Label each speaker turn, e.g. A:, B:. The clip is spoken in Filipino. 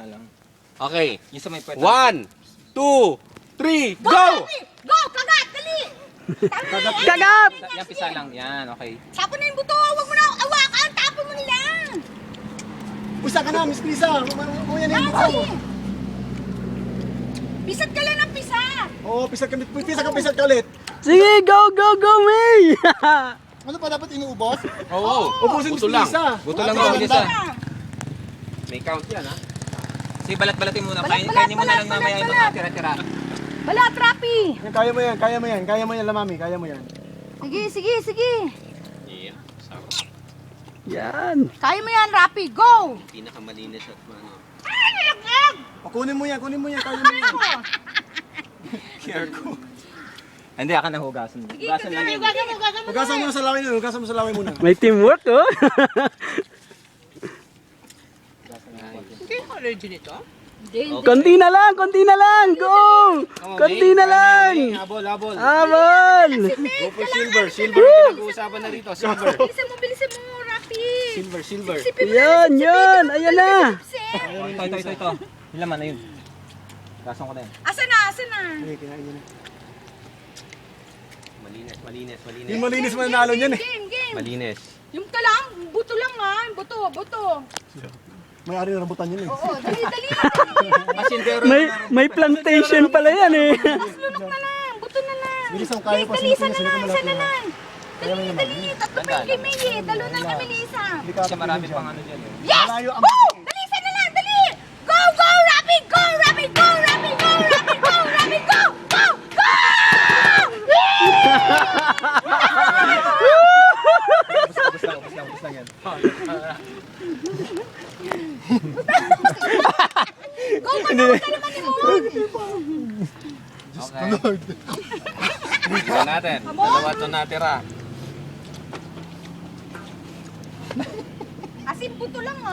A: nga lang.
B: Okay.
A: Yung sa may puwet.
B: 1, 2, 3, go!
C: Go! Kagat! Dali!
D: Kagat!
A: Yan, pisa lang. Yan, okay.
C: Tapon na yung buto! Huwag mo na awakan! Tapon mo nila!
E: Usa ka na, Miss Lisa. Umuyan na yung buko.
C: Kasi! Pisat ka lang ng pisa!
E: Oo, pisat ka ulit.
D: Sige, go, go, go, May!
E: Ano pa dapat inuubos?
B: Oo.
E: Ubusin
B: Buto
E: Miss
B: lang.
E: Lisa.
A: Buto lang
E: Ah,
A: daw, Lisa.
B: May count yan, ha?
A: Sige, balat-balatin muna.
C: Balat,
A: Kainin mo na
C: balat,
A: lang mamaya yung
C: balat.
A: mga tira-tira.
C: Balat, Rapi!
E: Yan, kaya mo yan, kaya mo yan. Kaya mo yan, Lamami. Kaya mo yan.
C: Sige, sige, sige!
B: Yeah. Sarap.
D: Yan.
C: Kaya mo yan, Rapi! Go!
B: Pinakamalinis at ano.
C: Ay, nalaglag!
E: O, kunin mo yan, kaya mo yan.
A: Care ko. Hindi, ako nahugasan. Hugasan lang yun.
E: Hugasan mo sa laway nila, hugasan mo sa laway muna.
D: May teamwork, oh.
C: Hindi,
D: Konti na lang, konti na lang. Go! Konti na lang.
A: Habol, habol.
D: Habol!
A: Go for silver. Silver ang pinag-uusapan na rito. Silver.
C: bilisan mo, Rapi!
A: Silver, silver.
D: Yan, yan. Ayan na.
A: Ito. Yung laman na yun. Gasong ko na yun.
C: Asa na, asa na?
E: Okay, kinain mo na.
B: Malinis.
E: Yung malinis mananalo niyan eh.
C: Game!
B: Malinis.
C: Yung ka lang, buto lang ha. Buto.
E: May ari na rambutan yun eh.
C: Oo, dali.
A: Asindero.
D: May plantation pala yan, eh.
C: Lunok na lang, buto na lang.
E: Bilis ang kaya pa.
C: Dali, isa na lang. Dali. Tatlo pa yung game eh. Dalo na kami ni isa.
A: Kasi marami pang ano dyan.
C: Yes!
E: Malayo ang-
C: Woo! Dali, isa na lang, dali! Go, Rapi! Go!
A: Ubus lang yan.
C: Go, matuta naman ni Mon!
A: Okay. Tignan natin. Dalawa ito natira.
C: Asin buto lang ha.